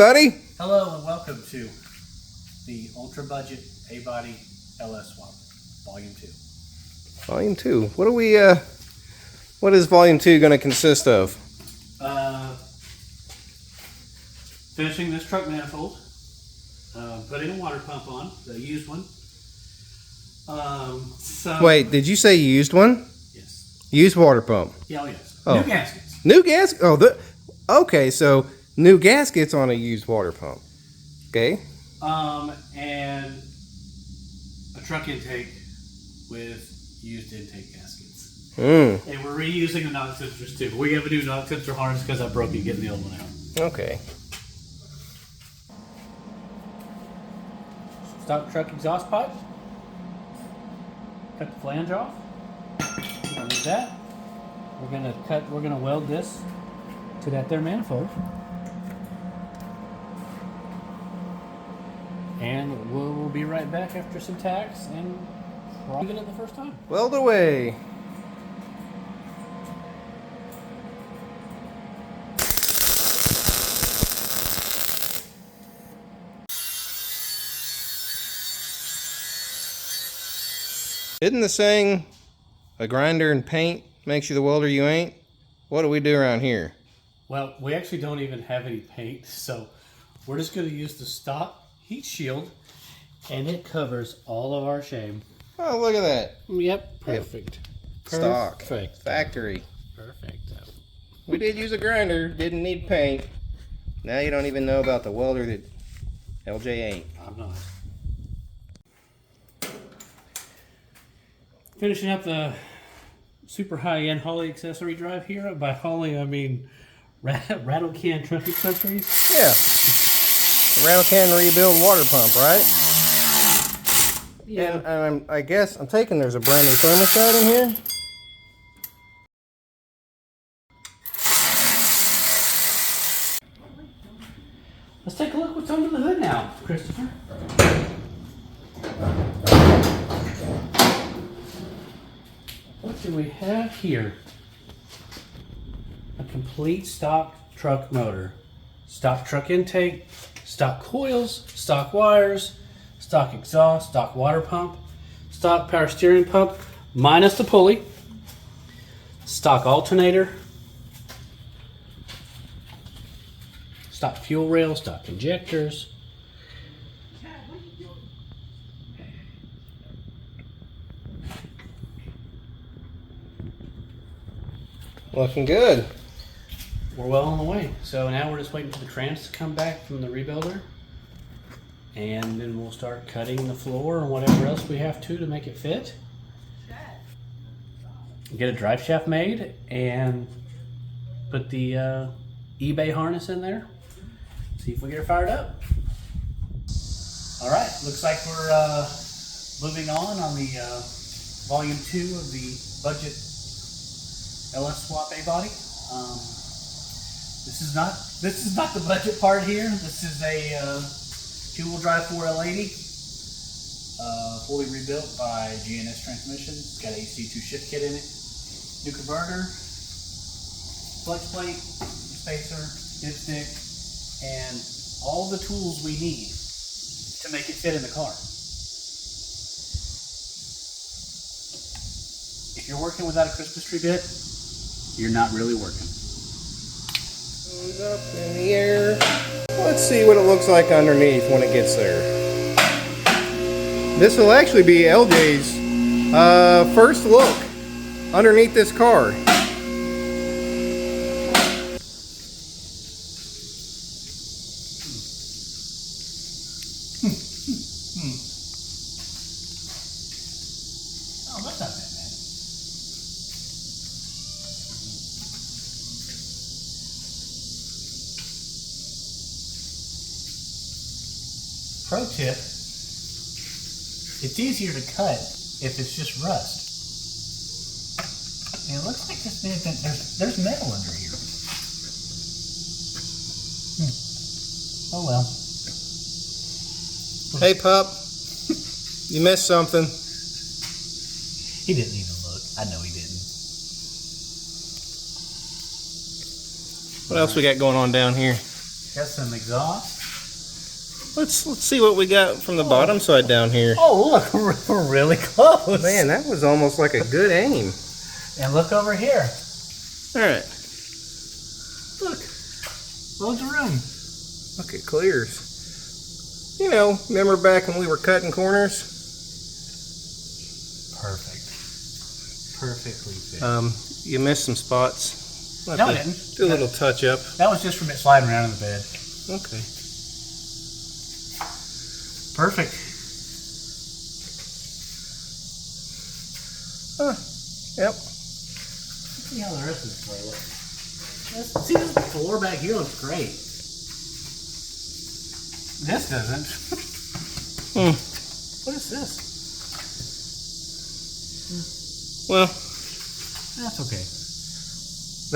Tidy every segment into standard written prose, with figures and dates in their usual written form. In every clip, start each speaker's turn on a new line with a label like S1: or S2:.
S1: buddy.
S2: Hello and welcome to the Ultra Budget A-Body LS Swap, Volume 2.
S1: Volume 2. What is Volume 2 going to consist of?
S2: Finishing this truck manifold, putting a water pump on, the used one.
S1: Wait, did you say you used one?
S2: Yes.
S1: Used water pump?
S2: Yeah, yes.
S1: Oh.
S2: New gaskets.
S1: New gaskets? Oh, okay, so new gaskets on a used water pump. Okay.
S2: And a truck intake with used intake gaskets. And we're reusing the knock sensors too. We have a new knock sensor harness because I broke it getting the old one out.
S1: Okay.
S2: Stock truck exhaust pipe. Cut the flange off. We don't need that. We're gonna weld this to that there manifold. And we'll be right back after some tacks and probably it the first time.
S1: Weld away. Isn't the saying, a grinder and paint makes you the welder you ain't? What do we do around here?
S2: Well, we actually don't even have any paint, so we're just going to use the stock heat shield, and it covers all of our shame.
S1: Oh, look at that.
S2: Yep, perfect.
S1: Stock.
S2: Perfect.
S1: Factory.
S2: Perfect.
S1: We did use a grinder, didn't need paint. Now you don't even know about the welder that LJ ain't.
S2: I'm not. Finishing up the super high-end Holley accessory drive here. By Holley, I mean rattle can truck accessories.
S1: Yeah. The rattle can rebuild water pump, right?
S2: Yeah.
S1: And I guess I'm taking there's a brand new thermostat in here.
S2: Let's take a look what's under the hood now, Christopher. What do we have here? A complete stock truck motor. Stock truck intake, stock coils, stock wires, stock exhaust, stock water pump, stock power steering pump, minus the pulley, stock alternator, stock fuel rail, stock injectors.
S1: Looking good.
S2: We're well on the way. So now we're just waiting for the trans to come back from the rebuilder. And then we'll start cutting the floor and whatever else we have to make it fit. Get a drive shaft made and put the eBay harness in there. See if we get her fired up. All right, looks like we're moving on the volume 2 of the budget LS Swap A-Body. This is not the budget part here. This is a two-wheel drive 4L80, fully rebuilt by GNS Transmission. It's got an AC2 shift kit in it, new converter, flex plate, spacer, dipstick, and all the tools we need to make it fit in the car. If you're working without a Christmas tree bit, you're not really working.
S1: Up in the air. Let's see what it looks like underneath when it gets there. This will actually be LJ's first look underneath this car.
S2: Oh, that's not bad, man. Pro tip, it's easier to cut if it's just rust. And it looks like this may have been, there's metal under here. Oh well.
S1: Hey pup, you missed something.
S2: He didn't even look. I know he didn't.
S1: What else we got going on down here?
S2: Got some exhaust.
S1: Let's see what we got from the bottom side down here.
S2: Oh, look, we're really close.
S1: Man, that was almost like a good aim.
S2: And look over here.
S1: All right.
S2: Look, loads of room.
S1: Look, it clears. You know, remember back when we were cutting corners?
S2: Perfect. Perfectly fit.
S1: You missed some spots.
S2: No, I didn't.
S1: Do a little touch up.
S2: That was just from it sliding around in the bed.
S1: Okay.
S2: Perfect.
S1: Yep.
S2: Let's see how the rest of this floor looks. See, this floor back here looks great. This doesn't. What is this?
S1: Well,
S2: That's okay.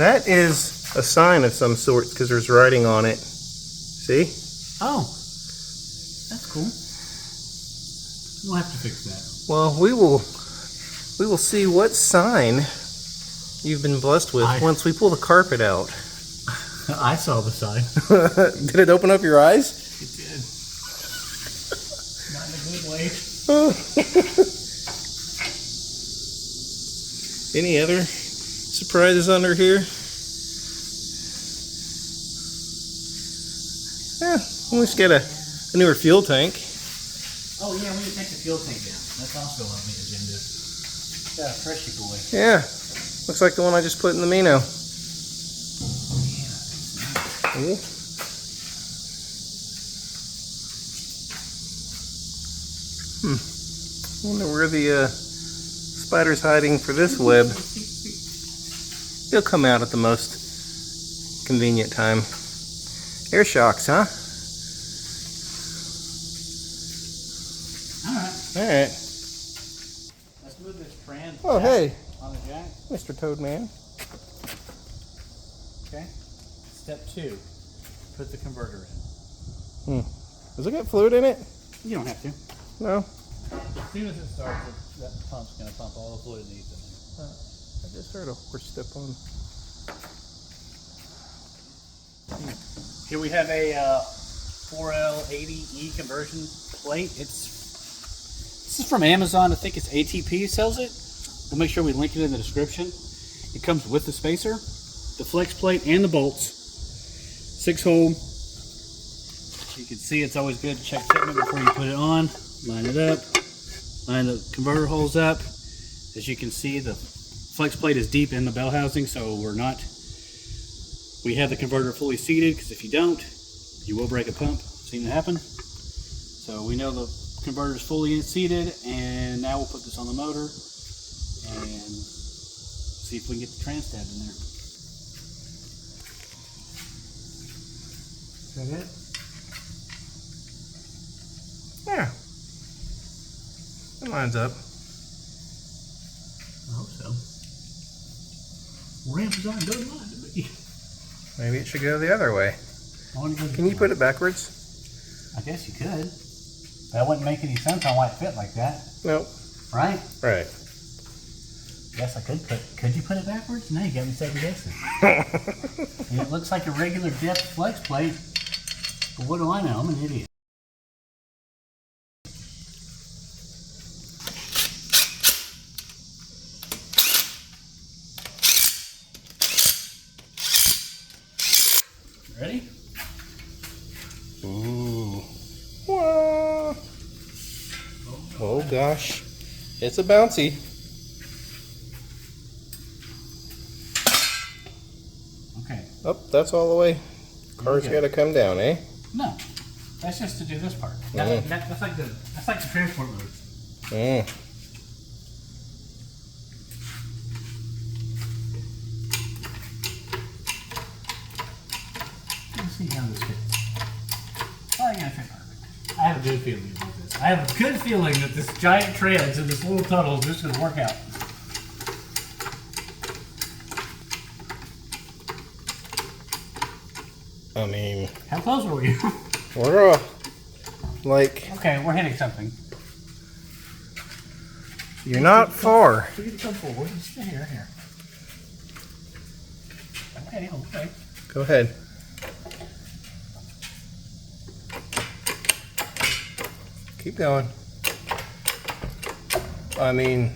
S1: that is a sign of some sort because there's writing on it. See?
S2: Oh, that's cool. We'll have to fix that.
S1: Well, we will see what sign you've been blessed with once we pull the carpet out.
S2: I saw the sign.
S1: Did it open up your eyes?
S2: It did. Not in a good way.
S1: Any other surprises under here? Yeah, let's get a newer fuel tank.
S2: Oh yeah, we need to take the fuel tank down. That's also on the agenda. Got a freshy boy.
S1: Yeah, looks like the one I just put in the Mino. Ooh. Wonder where the spider's hiding for this web. He'll come out at the most convenient time. Air shocks, huh? Alright.
S2: Let's move this trans
S1: Oh, hey,
S2: on the jack.
S1: Mr. Toadman.
S2: Okay. Step 2. Put the converter in.
S1: Does it get fluid in it?
S2: You don't have to.
S1: No.
S2: As soon as it starts, that pump's going to pump all the fluid it needs in there.
S1: I just heard a horse step on.
S2: Here we have a 4L80E conversion plate. This is from Amazon. I think it's ATP sells it. We'll make sure we link it in the description. It comes with the spacer, the flex plate, and the bolts. 6-hole. You can see it's always good to check fitment before you put it on. Line it up. Line the converter holes up. As you can see, the flex plate is deep in the bell housing, so we have the converter fully seated, because if you don't, you will break a pump. Seen it happen. So we know the converter is fully seated, and now we'll put this on the motor and see if we can get the trans tab in there. Is that it?
S1: Yeah. It lines up.
S2: I hope so. Amazon doesn't lie to me.
S1: Maybe it should go the other way. Can you put it backwards?
S2: I guess you could. That wouldn't make any sense on why it fit like that.
S1: Nope.
S2: Right?
S1: Right.
S2: Yes, I could you put it backwards? No, you got me second guessing. And it looks like a regular depth flex plate. But what do I know? I'm an idiot. Ready?
S1: Ooh. Whoa. Oh gosh. It's a bouncy.
S2: Okay.
S1: Oh, that's all the way. Car's got to come down, eh?
S2: No. That's just to do this part. That's like the transport mode. Let's see how this fits. Oh, yeah, fit perfect. I have a good feeling about this. I have a good feeling that this giant treads and this little tunnel is just going to work out.
S1: I mean,
S2: How close were we?
S1: we're like,
S2: Okay, we're hitting something.
S1: you're not far.
S2: We need to come forward. Just here. Okay.
S1: Go ahead. Keep going. I mean,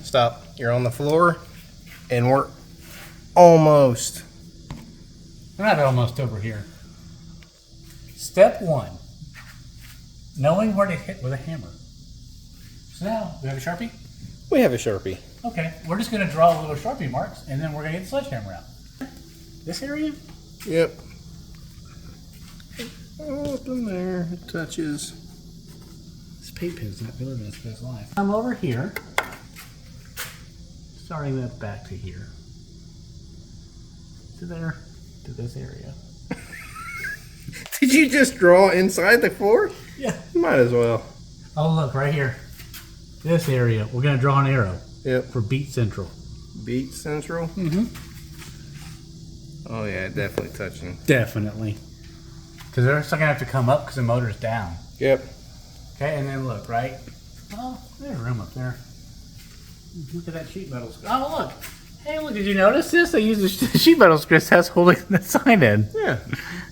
S1: stop. You're on the floor, and we're almost.
S2: We're not almost over here. Step 1. Knowing where to hit with a hammer. So now, do we have a Sharpie?
S1: We have a Sharpie.
S2: Okay, we're just going to draw little Sharpie marks, and then we're going to get the sledgehammer out. This area?
S1: Yep. Up in there, it touches.
S2: This paint pin's not living its best life. I'm over here, starting that back to here. To there, to this area.
S1: Did you just draw inside the floor?
S2: Yeah.
S1: Might as well.
S2: Oh, look, right here. This area, we're going to draw an arrow.
S1: Yep.
S2: For Beat Central.
S1: Beat Central?
S2: Mm-hmm.
S1: Oh, yeah, definitely touching.
S2: Definitely. Because they're still going to have to come up because the motor's down.
S1: Yep.
S2: Okay, and then look, right? Oh, there's room up there. Look at that sheet metal script. Oh, look. Hey, look, did you notice this? I used the sheet metal script that's holding the sign in.
S1: Yeah.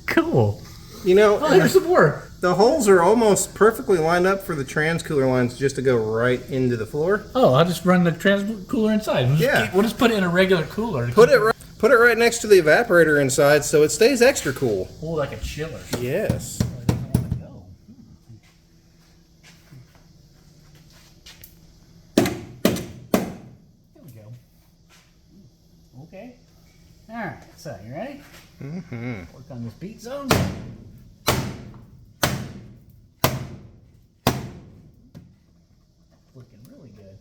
S2: Cool.
S1: You know,
S2: Oh, here's some more.
S1: The holes are almost perfectly lined up for the trans cooler lines just to go right into the floor.
S2: Oh, I'll just run the trans cooler inside. We'll just put it in a regular cooler.
S1: Put it right next to the evaporator inside so it stays extra cool.
S2: Oh, like a chiller.
S1: Yes.
S2: Oh, it doesn't want to go. There we go. Okay. All right. So, you ready?
S1: Mm-hmm.
S2: Work on this beat zone. Looking really good.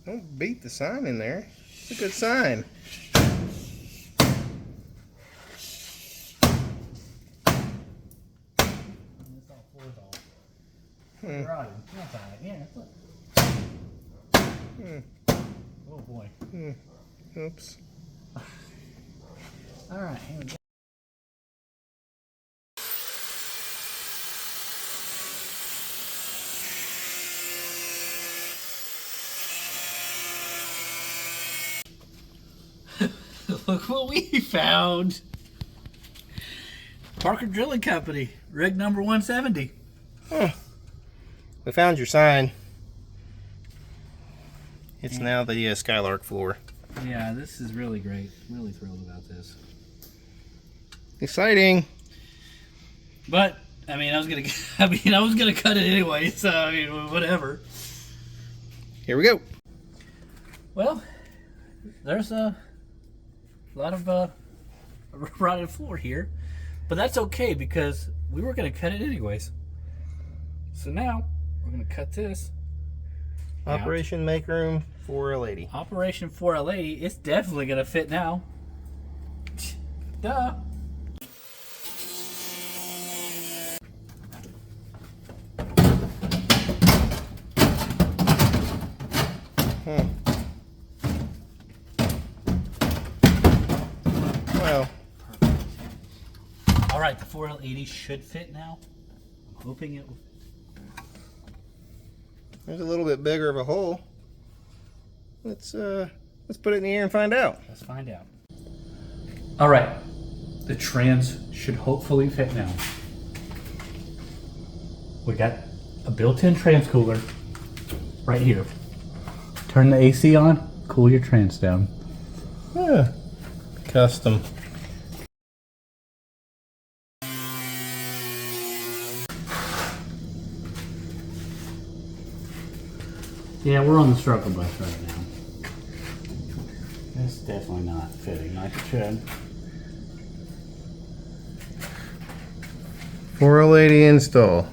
S1: Don't beat the sign in there. It's a good sign.
S2: This all floors all rotted. That's all right. Yeah, look. Oh boy.
S1: Oops.
S2: All right, here we go. Look what we found. Parker Drilling Company, rig number 170.
S1: Huh. We found your sign. It's now the Skylark floor.
S2: Yeah, this is really great. Really thrilled about this.
S1: Exciting.
S2: But I mean, I was gonna cut it anyway. So I mean, whatever.
S1: Here we go.
S2: Well, there's a lot of rotted floor here, but that's okay because we were gonna cut it anyways. So now we're gonna cut this.
S1: Operation Make Room for a Lady.
S2: Operation for a Lady. It's definitely gonna fit now. Duh.
S1: Well.
S2: All right, the 4L80 should fit now. I'm hoping it will.
S1: There's a little bit bigger of a hole. Let's put it in the air and find out.
S2: Let's find out. All right, the trans should hopefully fit now. We got a built-in trans cooler right here. Turn the AC on, cool your trans down.
S1: Yeah. Custom.
S2: Yeah, we're on the struggle bus right now. It's definitely not fitting like it should.
S1: 4L80 install.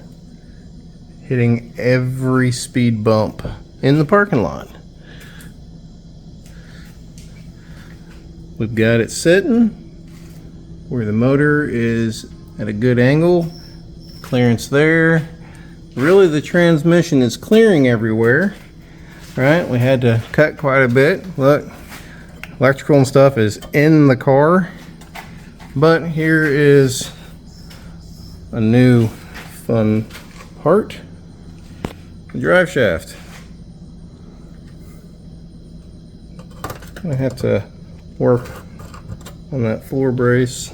S1: Hitting every speed bump in the parking lot. We've got it sitting where the motor is at a good angle. Clearance there. Really, the transmission is clearing everywhere. Right? We had to cut quite a bit. Look, electrical and stuff is in the car. But here is a new fun part. The drive shaft. I have to work on that floor brace,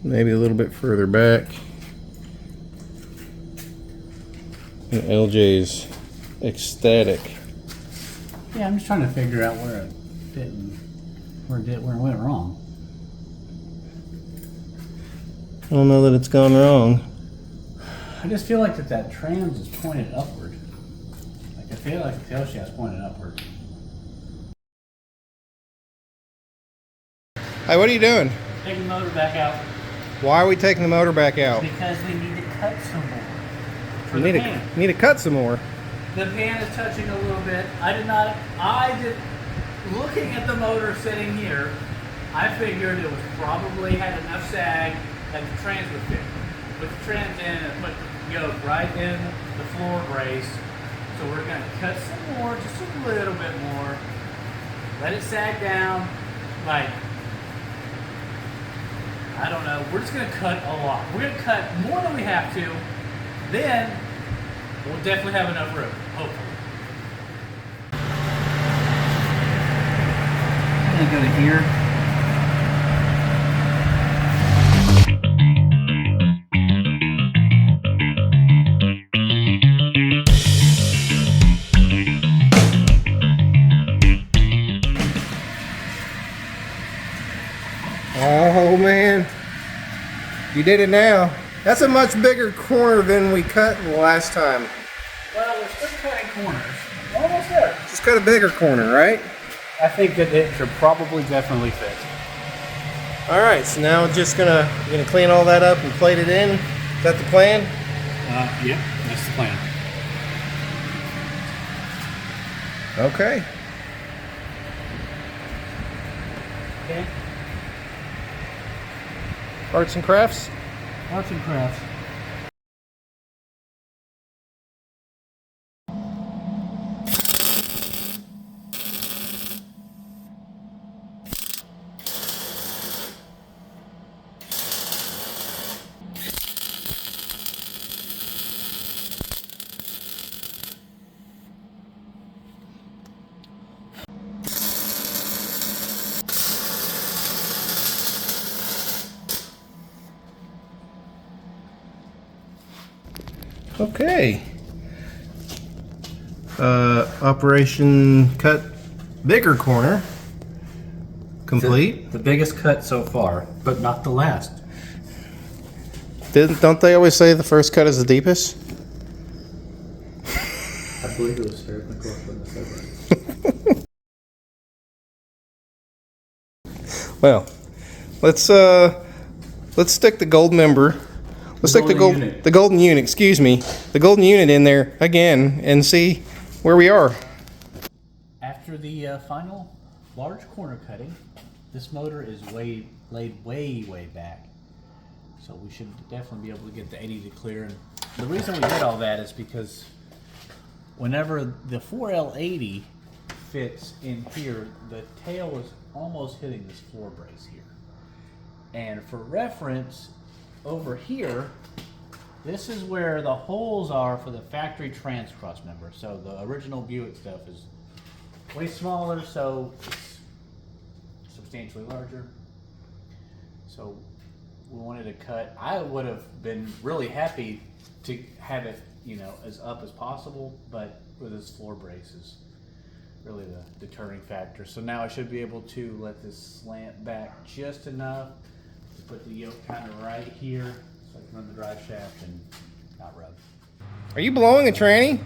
S1: maybe a little bit further back. And LJ's ecstatic.
S2: Yeah, I'm just trying to figure out where it didn't, where it went wrong.
S1: I don't know that it's gone wrong.
S2: I just feel like that trans is pointed upward. Like I feel like the tail shaft's pointed upward.
S1: Hey, what are you doing?
S2: Taking the motor back out.
S1: Why are we taking the motor back out?
S2: Because we need to cut some more.
S1: We need to cut some more.
S2: The pan is touching a little bit. Looking at the motor sitting here, I figured it was probably had enough sag that the trans would fit. Put the trans in and put the yoke right in the floor brace. So we're going to cut some more, just a little bit more. Let it sag down, like, I don't know. We're just going to cut a lot. We're going to cut more than we have to. Then we'll definitely have enough room, hopefully. I'm going to go to here.
S1: Oh man, you did it now. That's a much bigger corner than we cut last time.
S2: Well, we're still cutting corners. Almost there.
S1: Just cut a bigger corner, right?
S2: I think that it should probably definitely fit.
S1: All right, so now we're just you're gonna clean all that up and plate it in. Is that the plan?
S2: Yep, that's the plan.
S1: Okay.
S2: Okay.
S1: Arts and crafts.
S2: Arts and crafts.
S1: Okay. Operation cut bigger corner complete.
S2: The biggest cut so far, but not the last.
S1: Don't they always say the first cut is the deepest?
S2: I believe it was Sarah McLaughlin that said that.
S1: Well, let's stick the gold member. Let's stick the golden unit, excuse me, the golden unit in there again and see where we are.
S2: After the final large corner cutting, this motor is laid way back. So we should definitely be able to get the 80 to clear. And the reason we did all that is because whenever the 4L80 fits in here, the tail is almost hitting this floor brace here. And for reference, over here, this is where the holes are for the factory trans cross member. So the original Buick stuff is way smaller, so it's substantially larger. So we wanted to cut. I would have been really happy to have it, you know, as up as possible, but with this floor brace is really the deterring factor. So now I should be able to let this slant back just enough to put the yoke kind of right here so I can run the drive shaft and not rub.
S1: Are you blowing a tranny?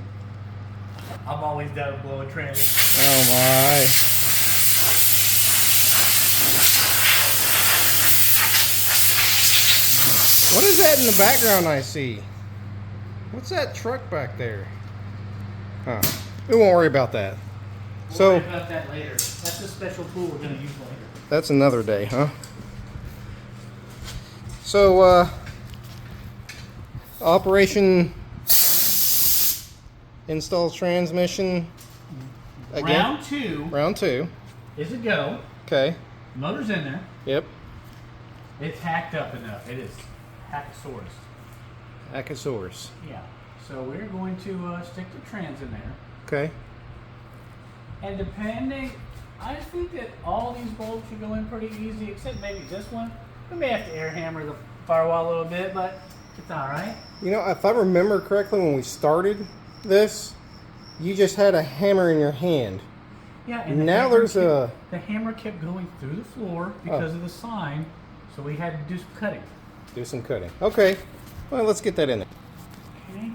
S2: I'm always down to blow a tranny.
S1: Oh my. What is that in the background I see? What's that truck back there? Huh. We won't worry about that.
S2: We'll worry about that later. That's a special tool we're going to use later.
S1: That's another day, huh? So, operation install transmission again. Round two.
S2: Is a go.
S1: Okay.
S2: Motor's in there.
S1: Yep.
S2: It's hacked up enough. It is hackosaurus.
S1: Hackosaurus.
S2: Yeah. So we're going to stick the trans in there.
S1: Okay.
S2: And depending, I think that all these bolts should go in pretty easy, except maybe this one. We may have to air hammer the firewall a little bit, but it's all right.
S1: You know, if I remember correctly, when we started, this, you just had a hammer in your hand.
S2: Yeah, and
S1: now there's
S2: the hammer kept going through the floor because of the sign, so we had to do some cutting.
S1: Do some cutting. Okay. Well, let's get that in there.
S2: Okay.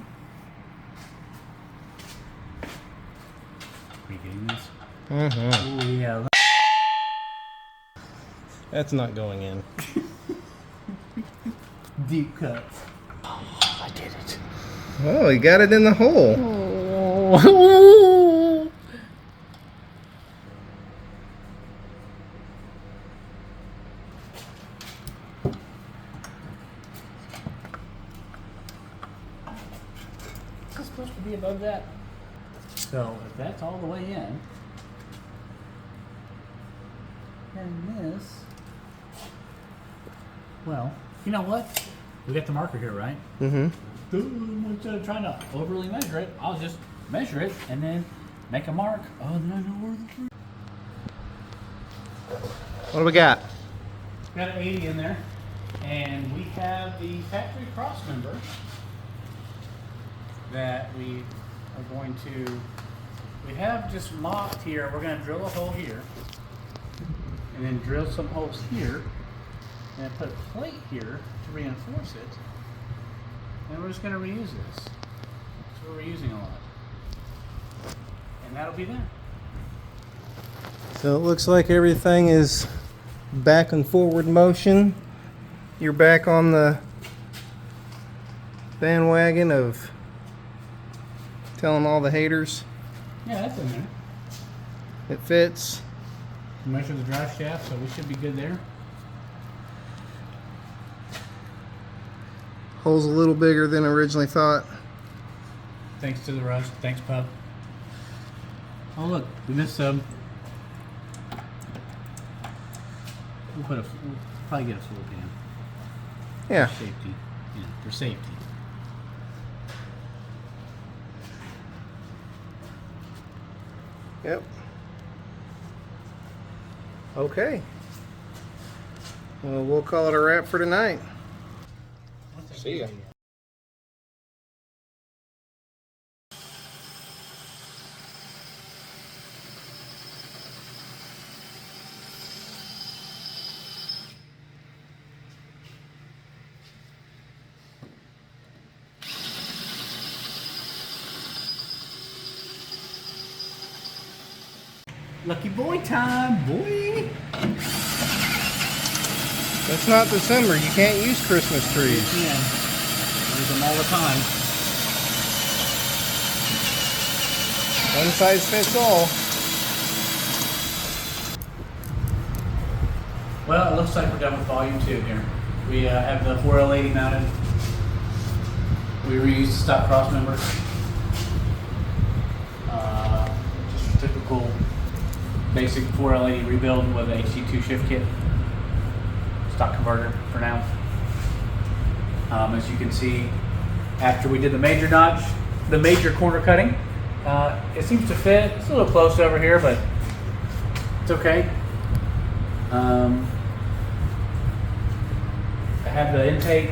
S2: Are you getting this?
S1: Mm-hmm.
S2: Oh, yeah.
S1: That's not going in.
S2: Deep cuts. Oh, I did it.
S1: Oh, you got it in the hole.
S2: Oh. Is this supposed to be above that? So if that's all the way in, then this, well, you know what? We got the marker here, right?
S1: Mm-hmm.
S2: Instead of trying to overly measure it, I'll just measure it and then make a mark. Oh, then I know where the...
S1: What do we got?
S2: Got an 80 in there, and we have the factory cross member that we are going to, we have just mocked here. We're going to drill a hole here, and then drill some holes here, and put a plate here to reinforce it. And we're just going to reuse this. So we're reusing a lot. And that'll be there.
S1: So it looks like everything is back and forward motion. You're back on the bandwagon of telling all the haters
S2: Yeah, that's in there.
S1: it fits.
S2: Measure the drive shaft, so we should be good there.
S1: Hole's a little bigger than originally thought.
S2: Thanks to the rust. Thanks, pup. Oh, look, we missed some. We'll probably get a full pan.
S1: Yeah.
S2: For safety. Yeah, for safety.
S1: Yep. Okay. Well, we'll call it a wrap for tonight. See ya.
S2: Lucky boy time, boy!
S1: It's not December. You can't use Christmas trees.
S2: Yeah. Use them all the time.
S1: One size fits all.
S2: Well, it looks like we're done with volume 2 here. We have the 4L80 mounted. We reused the stock cross member. Just a typical basic 4L80 rebuild with a HC2 shift kit. Stock converter for now. As you can see, after we did the major notch, the major corner cutting, it seems to fit. It's a little close over here, but it's okay. I have the intake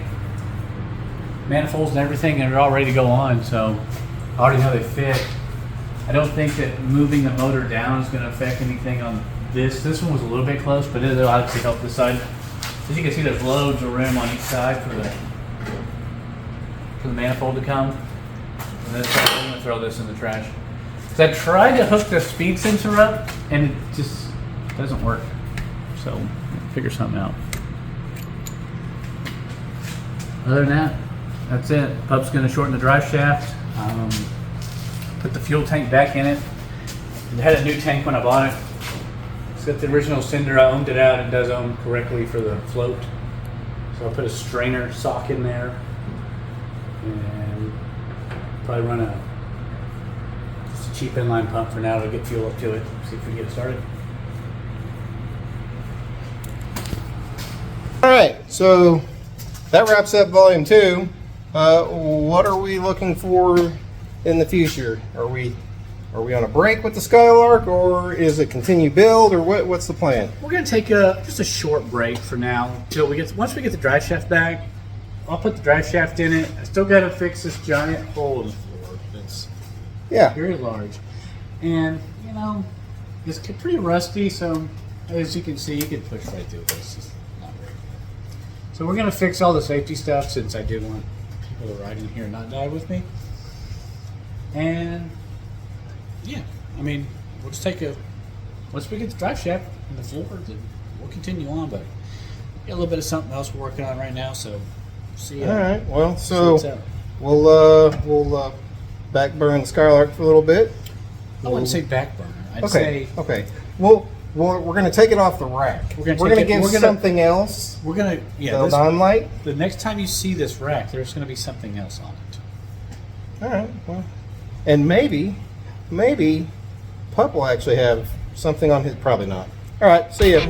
S2: manifolds and everything, and they're all ready to go on, so I already know they fit. I don't think that moving the motor down is going to affect anything on this. This one was a little bit close, but it'll obviously help this side. As you can see, there's loads of room on each side for the manifold to come. And then I'm going to throw this in the trash. So I tried to hook the speed sensor up, and it just doesn't work. So I'll figure something out. Other than that, that's it. Pup's going to shorten the drive shaft. Put the fuel tank back in it. It had a new tank when I bought it. It's got the original cinder. I ohmed it out. It does ohm correctly for the float. So I'll put a strainer sock in there and probably run just a cheap inline pump for now to get fuel up to it. See if we can get it started.
S1: All right, so that wraps up volume 2. What are we looking for in the future? Are we on a break with the Skylark, or is it continue build, or what's the plan?
S2: We're gonna take just a short break for now until once we get the drive shaft back. I'll put the drive shaft in it. I still gotta fix this giant hole in the floor.
S1: Yeah.
S2: Very large. And, you know, it's pretty rusty, so as you can see, you can push right through this. It's not very good. So we're going to fix all the safety stuff since I do want people to ride in here and not die with me. And, yeah, I mean, we'll just take once we get the drive shaft and the floor, then we'll continue on, but got a little bit of something else we're working on right now, so see ya.
S1: All right. Well,
S2: See
S1: so
S2: what's up.
S1: we'll backburn the Skylark for a little bit.
S2: I wouldn't say back burner. I'd
S1: Okay.
S2: say
S1: Okay. Well, we're going to take it off the rack.
S2: We're gonna
S1: We're
S2: take
S1: going to
S2: it-
S1: give
S2: we're gonna-
S1: something else.
S2: we're gonna
S1: The non-light.
S2: the next time you see this rack, there's gonna be something else on it.
S1: All right. Well, and maybe Pup will actually have something on his. Probably not. All right. See ya.